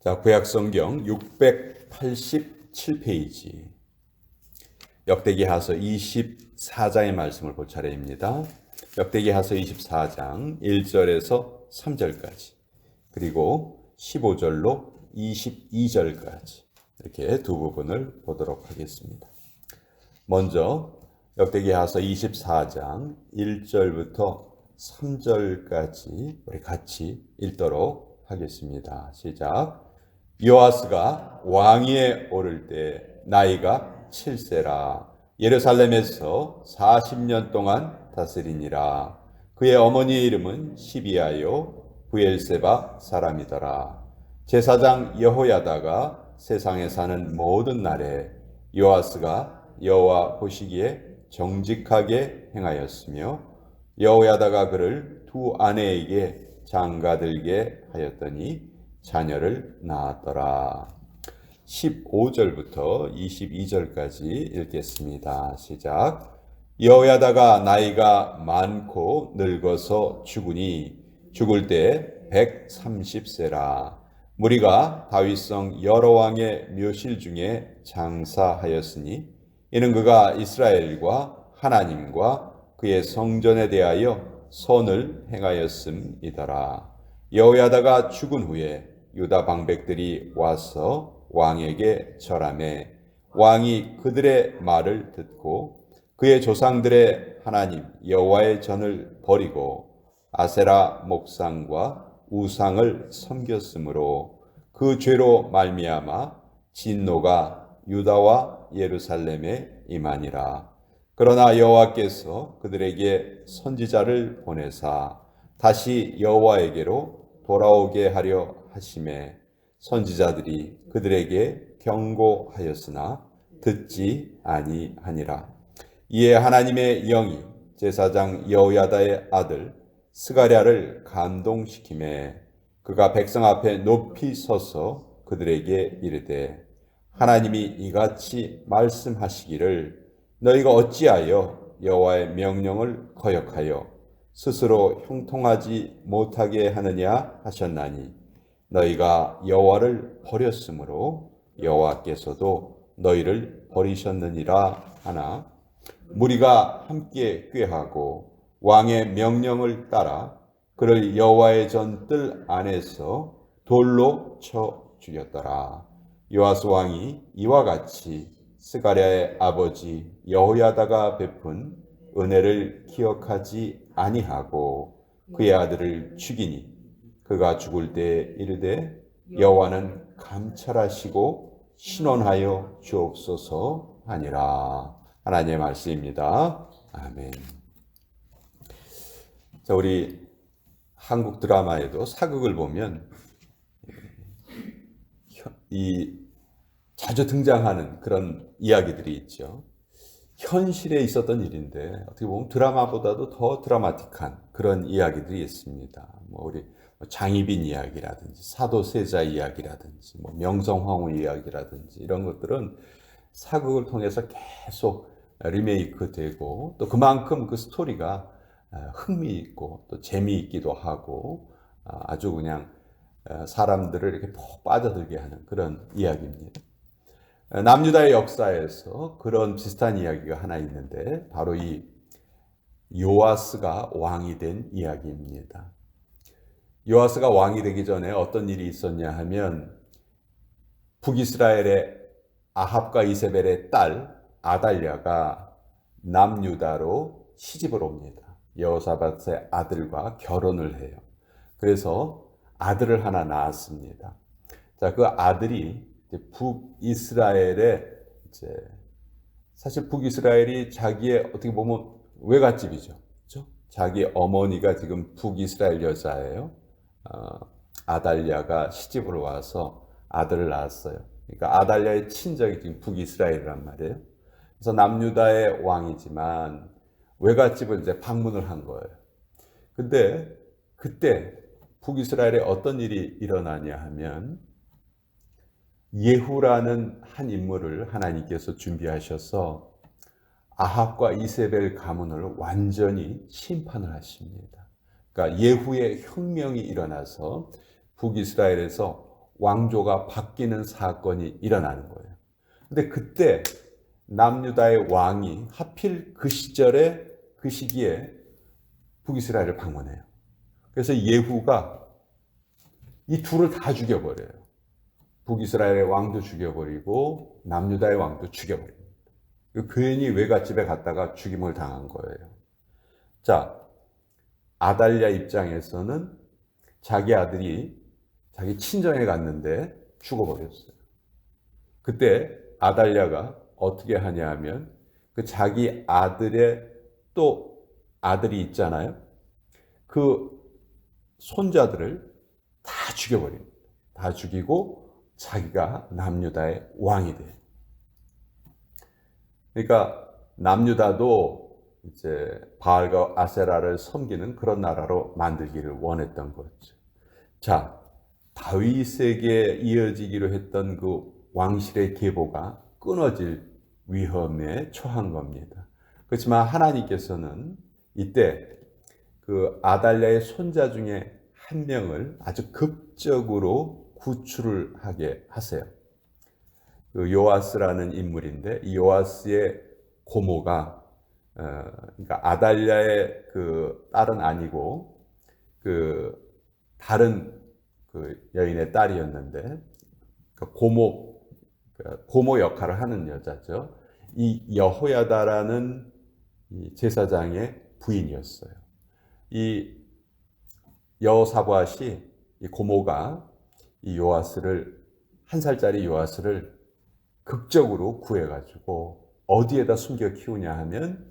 자, 구약성경 687페이지 역대기하서 24장의 말씀을 볼 차례입니다. 역대기하서 24장 1절에서 3절까지 그리고 15절로 22절까지 이렇게 두 부분을 보도록 하겠습니다. 먼저 역대기하서 24장 1절부터 3절까지 우리 같이 읽도록 하겠습니다. 시작. 요아스가 왕위에 오를 때 나이가 7세라. 예루살렘에서 40년 동안 다스리니라. 그의 어머니의 이름은 시비아요 부엘세바 사람이더라. 제사장 여호야다가 세상에 사는 모든 날에 요아스가 여호와 보시기에 정직하게 행하였으며 여호야다가 그를 두 아내에게 장가들게 하였더니 자녀를 낳았더라. 15절부터 22절까지 읽겠습니다. 시작. 여호야다가 나이가 많고 늙어서 죽으니 죽을 때 130세라. 무리가 다윗성 여러 왕의 묘실 중에 장사하였으니 이는 그가 이스라엘과 하나님과 그의 성전에 대하여 선을 행하였음이더라. 여호야다가 죽은 후에 유다 방백들이 와서 왕에게 절하매 왕이 그들의 말을 듣고 그의 조상들의 하나님 여호와의 전을 버리고 아세라 목상과 우상을 섬겼으므로 그 죄로 말미암아 진노가 유다와 예루살렘에 임하니라. 그러나 여호와께서 그들에게 선지자를 보내사 다시 여호와에게로 돌아오게 하려 하심에 선지자들이 그들에게 경고하였으나 듣지 아니하니라. 이에 하나님의 영이 제사장 여호야다의 아들 스가랴를 감동시키매 그가 백성 앞에 높이 서서 그들에게 이르되 하나님이 이같이 말씀하시기를 너희가 어찌하여 여호와의 명령을 거역하여 스스로 형통하지 못하게 하느냐 하셨나니 너희가 여호와를 버렸으므로 여호와께서도 너희를 버리셨느니라 하나 무리가 함께 꾀하고 왕의 명령을 따라 그를 여호와의 전 뜰 안에서 돌로 쳐 죽였더라. 요아스 왕이 이와 같이 스가랴의 아버지 여호야다가 베푼 은혜를 기억하지 아니하고 그의 아들을 죽이니 그가 죽을 때 이르되 여호와는 감찰하시고 신원하여 주옵소서 하니라. 하나님의 말씀입니다. 아멘. 자, 우리 한국 드라마에도 사극을 보면 자주 등장하는 그런 이야기들이 있죠. 현실에 있었던 일인데 어떻게 보면 드라마보다도 더 드라마틱한 그런 이야기들이 있습니다. 우리 장희빈 이야기라든지 사도세자 이야기라든지 명성황후 이야기라든지 이런 것들은 사극을 통해서 계속 리메이크되고 또 그만큼 그 스토리가 흥미있고 또 재미있기도 하고 아주 그냥 사람들을 이렇게 푹 빠져들게 하는 그런 이야기입니다. 남유다의 역사에서 그런 비슷한 이야기가 하나 있는데 바로 이 요아스가 왕이 된 이야기입니다. 요아스가 왕이 되기 전에 어떤 일이 있었냐 하면 북이스라엘의 아합과 이세벨의 딸 아달랴가 남유다로 시집을 옵니다. 여호사밧의 아들과 결혼을 해요. 그래서 아들을 하나 낳았습니다. 자, 그 아들이 북이스라엘의 사실 북이스라엘이 자기의 어떻게 보면 외갓집이죠. 그렇죠? 자기 어머니가 지금 북이스라엘 여자예요. 아달랴가 시집을 와서 아들을 낳았어요. 그러니까 아달랴의 친정이 지금 북이스라엘이란 말이에요. 그래서 남유다의 왕이지만 외갓집을 이제 방문을 한 거예요. 근데 그때 북이스라엘에 어떤 일이 일어나냐 하면 예후라는 한 인물을 하나님께서 준비하셔서 아합과 이세벨 가문을 완전히 심판을 하십니다. 그러니까 예후의 혁명이 일어나서 북이스라엘에서 왕조가 바뀌는 사건이 일어나는 거예요. 근데 그때 남유다의 왕이 하필 그 시절에 그 시기에 북이스라엘을 방문해요. 그래서 예후가 이 둘을 다 죽여버려요. 북이스라엘의 왕도 죽여버리고 남유다의 왕도 죽여버립니다. 괜히 외갓집에 갔다가 죽임을 당한 거예요. 자, 아달랴 입장에서는 자기 아들이 자기 친정에 갔는데 죽어버렸어요. 그때 아달랴가 어떻게 하냐 하면 그 자기 아들의 또 아들이 있잖아요. 그 손자들을 다 죽여버립니다. 다 죽이고 자기가 남유다의 왕이 돼요. 그러니까 남유다도 이제 바알과 아세라를 섬기는 그런 나라로 만들기를 원했던 거죠. 자, 다윗에게 이어지기로 했던 그 왕실의 계보가 끊어질 위험에 처한 겁니다. 그렇지만 하나님께서는 이때 그 아달랴의 손자 중에 한 명을 아주 극적으로 구출을 하게 하세요. 그 요아스라는 인물인데 이 요아스의 고모가 그러니까 아달랴의 그 딸은 아니고 그 다른 그 여인의 딸이었는데 그 고모 역할을 하는 여자죠. 이 여호야다라는 이 제사장의 부인이었어요. 이 여호사밧이 이 고모가 이 요아스를 한 살짜리 요아스를 극적으로 구해가지고 어디에다 숨겨 키우냐 하면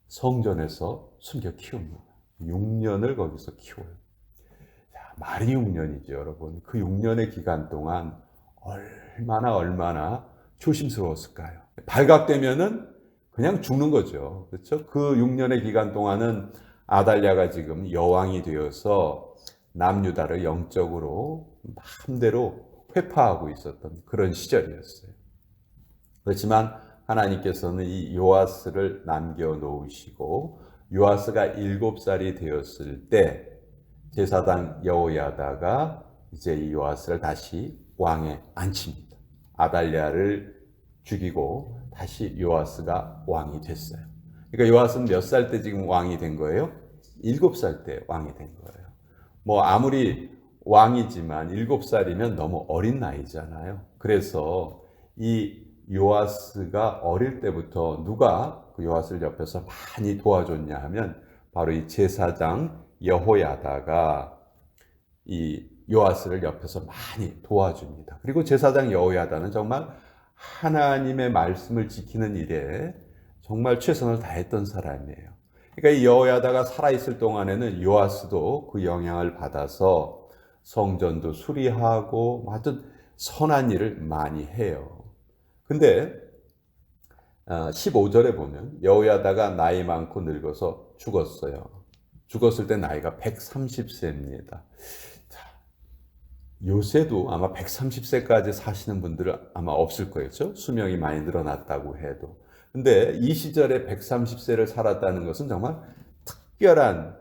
성전에서 숨겨 키웁니다. 6년을 거기서 키워요. 자, 말이 6년이죠, 여러분. 그 6년의 기간 동안 얼마나 조심스러웠을까요? 발각되면은 그냥 죽는 거죠. 그렇죠? 그 6년의 기간 동안은 아달랴가 지금 여왕이 되어서 남유다를 영적으로 마음대로 회파하고 있었던 그런 시절이었어요. 그렇지만 하나님께서는 이 요아스를 남겨놓으시고 요아스가 7살이 되었을 때 제사장 여호야다가 이제 이 요아스를 다시 왕에 앉힙니다. 아달랴를 죽이고 다시 요아스가 왕이 됐어요. 그러니까 요아스는 몇 살 때 지금 왕이 된 거예요? 7살 때 왕이 된 거예요. 뭐 아무리 왕이지만 7살이면 너무 어린 나이잖아요. 그래서 이 요아스가 어릴 때부터 누가 그 요아스를 옆에서 많이 도와줬냐 하면 바로 이 제사장 여호야다가 이 요아스를 옆에서 많이 도와줍니다. 그리고 제사장 여호야다는 정말 하나님의 말씀을 지키는 일에 정말 최선을 다했던 사람이에요. 그러니까 이 여호야다가 살아있을 동안에는 요아스도 그 영향을 받아서 성전도 수리하고 하여튼 선한 일을 많이 해요. 근데 15절에 보면 여호야다가 나이 많고 늙어서 죽었어요. 죽었을 때 나이가 130세입니다. 요새도 아마 130세까지 사시는 분들은 아마 없을 거예요. 그렇죠? 수명이 많이 늘어났다고 해도. 근데 이 시절에 130세를 살았다는 것은 정말 특별한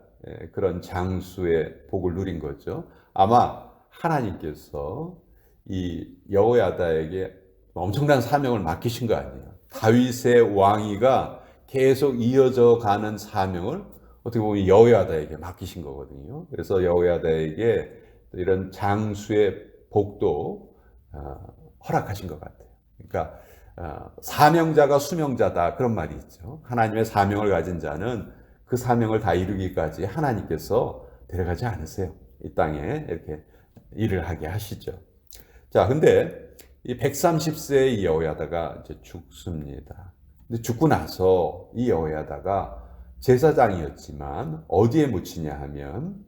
그런 장수의 복을 누린 거죠. 아마 하나님께서 이 여호야다에게 엄청난 사명을 맡기신 거 아니에요. 다윗의 왕위가 계속 이어져 가는 사명을 어떻게 보면 여호야다에게 맡기신 거거든요. 그래서 여호야다에게 이런 장수의 복도 허락하신 것 같아요. 그러니까 사명자가 수명자다 그런 말이 있죠. 하나님의 사명을 가진 자는 그 사명을 다 이루기까지 하나님께서 데려가지 않으세요. 이 땅에 이렇게 일을 하게 하시죠. 자, 근데 이 130세의 여호야다가 이제 죽습니다. 근데 죽고 나서 이 여호야다가 제사장이었지만 어디에 묻히냐 하면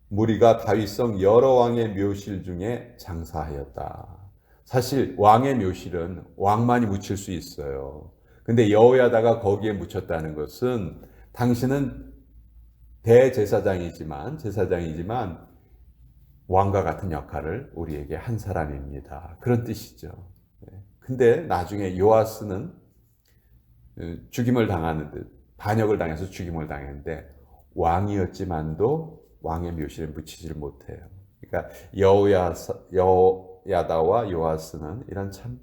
무리가 다윗성 여러 왕의 묘실 중에 장사하였다. 사실 왕의 묘실은 왕만이 묻힐 수 있어요. 근데 여호야다가 거기에 묻혔다는 것은 당신은 제사장이지만 왕과 같은 역할을 우리에게 한 사람입니다. 그런 뜻이죠. 근데 나중에 요아스는 죽임을 당하는 듯 반역을 당해서 죽임을 당했는데 왕이었지만도 왕의 묘실에 묻히지를 못해요. 그러니까 여호야다와 요아스는 이런 참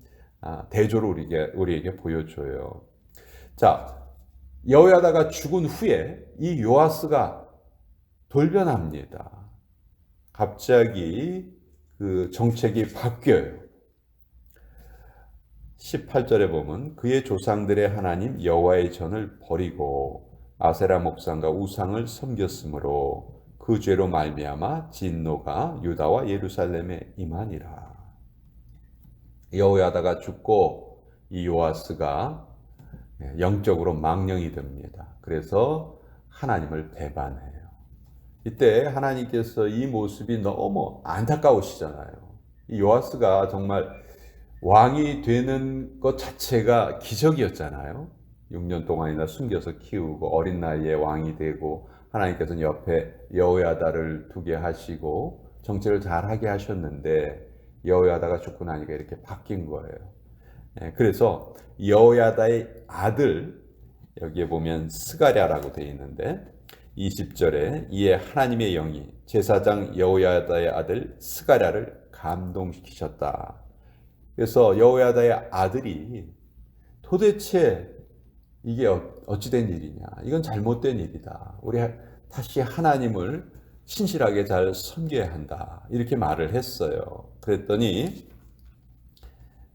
대조를 우리에게 보여줘요. 자, 여호야다가 죽은 후에 이 요아스가 돌변합니다. 갑자기 그 정책이 바뀌어요. 18절에 보면 그의 조상들의 하나님 여호와의 전을 버리고 아세라 목상과 우상을 섬겼으므로 그 죄로 말미암아 진노가 유다와 예루살렘에 임하니라. 여호야다가 죽고 이 요아스가 영적으로 망령이 됩니다. 그래서 하나님을 배반해요. 이때 하나님께서 이 모습이 너무 안타까우시잖아요. 이 요아스가 정말 왕이 되는 것 자체가 기적이었잖아요. 6년 동안이나 숨겨서 키우고 어린 나이에 왕이 되고 하나님께서는 옆에 여호야다를 두게 하시고 정치를 잘하게 하셨는데 여호야다가 죽고 나니까 이렇게 바뀐 거예요. 그래서 여호야다의 아들, 여기에 보면 스가랴라고 되어 있는데 20절에 이에 하나님의 영이 제사장 여호야다의 아들 스가랴를 감동시키셨다. 그래서 여호야다의 아들이 도대체 이게 어찌된 일이냐, 이건 잘못된 일이다, 우리 다시 하나님을 신실하게 잘 섬겨야 한다, 이렇게 말을 했어요. 그랬더니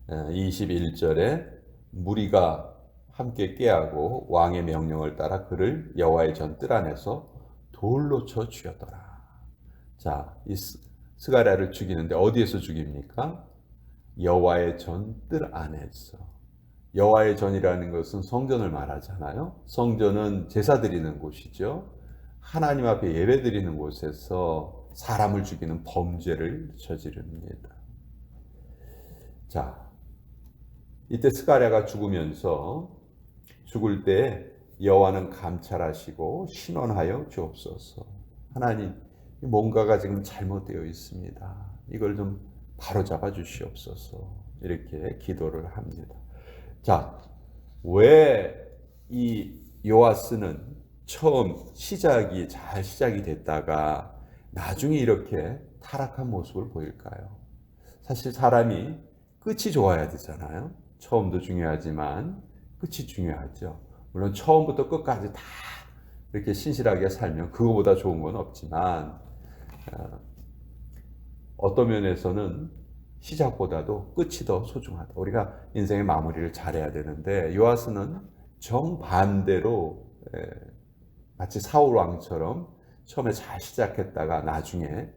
21절에 무리가 함께 꾀하고 왕의 명령을 따라 그를 여호와의 전 뜰 안에서 돌로 쳐 죽였더라. 자, 이 스가랴를 죽이는데 어디에서 죽입니까? 여호와의 전 뜰 안에서. 여호와의 전이라는 것은 성전을 말하잖아요. 성전은 제사 드리는 곳이죠. 하나님 앞에 예배 드리는 곳에서 사람을 죽이는 범죄를 저지릅니다. 자, 이때 스가랴가 죽으면서 죽을 때 여호와는 감찰하시고 신원하여 주옵소서. 하나님, 뭔가가 지금 잘못되어 있습니다. 이걸 좀 바로잡아 주시옵소서. 이렇게 기도를 합니다. 자, 왜 이 요아스는 처음 잘 시작이 됐다가 나중에 이렇게 타락한 모습을 보일까요? 사실 사람이 끝이 좋아야 되잖아요. 처음도 중요하지만 끝이 중요하죠. 물론 처음부터 끝까지 다 이렇게 신실하게 살면 그거보다 좋은 건 없지만 어떤 면에서는 시작보다도 끝이 더 소중하다. 우리가 인생의 마무리를 잘해야 되는데 요아스는 정반대로 마치 사울 왕처럼 처음에 잘 시작했다가 나중에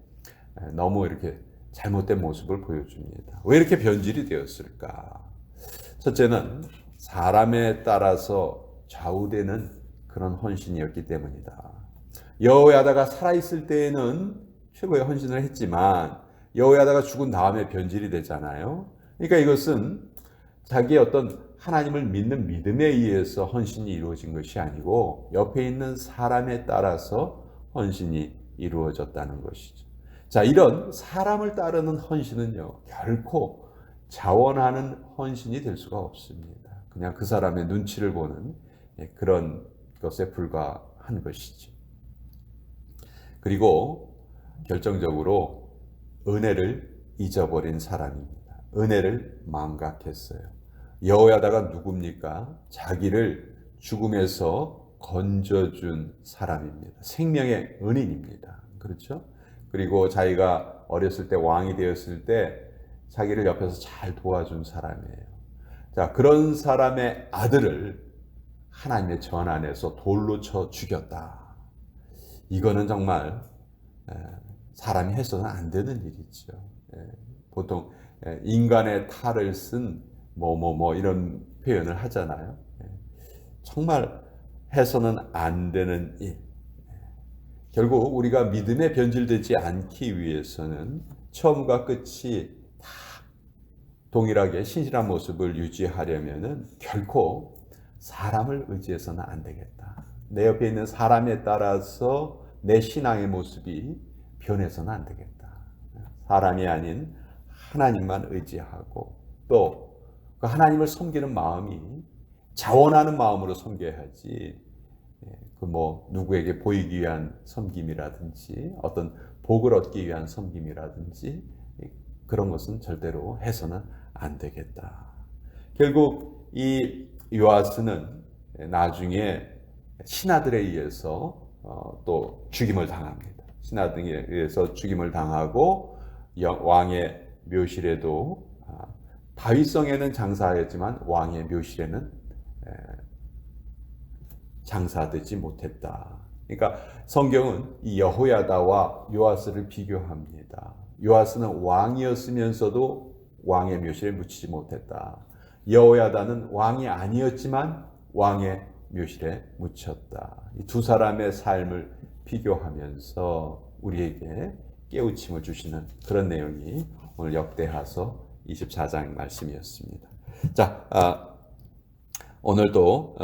너무 이렇게 잘못된 모습을 보여줍니다. 왜 이렇게 변질이 되었을까? 첫째는 사람에 따라서 좌우되는 그런 헌신이었기 때문이다. 여호야다가 살아있을 때에는 최고의 헌신을 했지만 여호야다가 죽은 다음에 변질이 되잖아요. 그러니까 이것은 자기의 어떤 하나님을 믿는 믿음에 의해서 헌신이 이루어진 것이 아니고 옆에 있는 사람에 따라서 헌신이 이루어졌다는 것이죠. 자, 이런 사람을 따르는 헌신은요, 결코 자원하는 헌신이 될 수가 없습니다. 그냥 그 사람의 눈치를 보는 그런 것에 불과한 것이죠. 그리고 결정적으로 은혜를 잊어버린 사람입니다. 은혜를 망각했어요. 여호야다가 누굽니까? 자기를 죽음에서 건져준 사람입니다. 생명의 은인입니다. 그렇죠? 그리고 자기가 어렸을 때 왕이 되었을 때 자기를 옆에서 잘 도와준 사람이에요. 자, 그런 사람의 아들을 하나님의 전 안에서 돌로 쳐 죽였다. 이거는 정말 사람이 해서는 안 되는 일이죠. 보통 인간의 탈을 쓴 이런 표현을 하잖아요. 정말 해서는 안 되는 일. 결국 우리가 믿음에 변질되지 않기 위해서는 처음과 끝이 다 동일하게 신실한 모습을 유지하려면은 결코 사람을 의지해서는 안 되겠다. 내 옆에 있는 사람에 따라서 내 신앙의 모습이 변해서는 안 되겠다. 사람이 아닌 하나님만 의지하고 또 그 하나님을 섬기는 마음이 자원하는 마음으로 섬겨야지. 누구에게 보이기 위한 섬김이라든지 어떤 복을 얻기 위한 섬김이라든지 그런 것은 절대로 해서는 안 되겠다. 결국 이 요아스는 나중에 신하들에 의해서 또 죽임을 당합니다. 신하들에 의해서 죽임을 당하고 왕의 묘실에도 다윗성에는 장사하였지만 왕의 묘실에는 장사되지 못했다. 그러니까 성경은 이 여호야다와 요아스를 비교합니다. 요아스는 왕이었으면서도 왕의 묘실에 묻히지 못했다. 여호야다는 왕이 아니었지만 왕의 묘실에 묻혔다. 이 두 사람의 삶을 비교하면서 우리에게 깨우침을 주시는 그런 내용이 오늘 역대하서 24장 말씀이었습니다. 자, 오늘도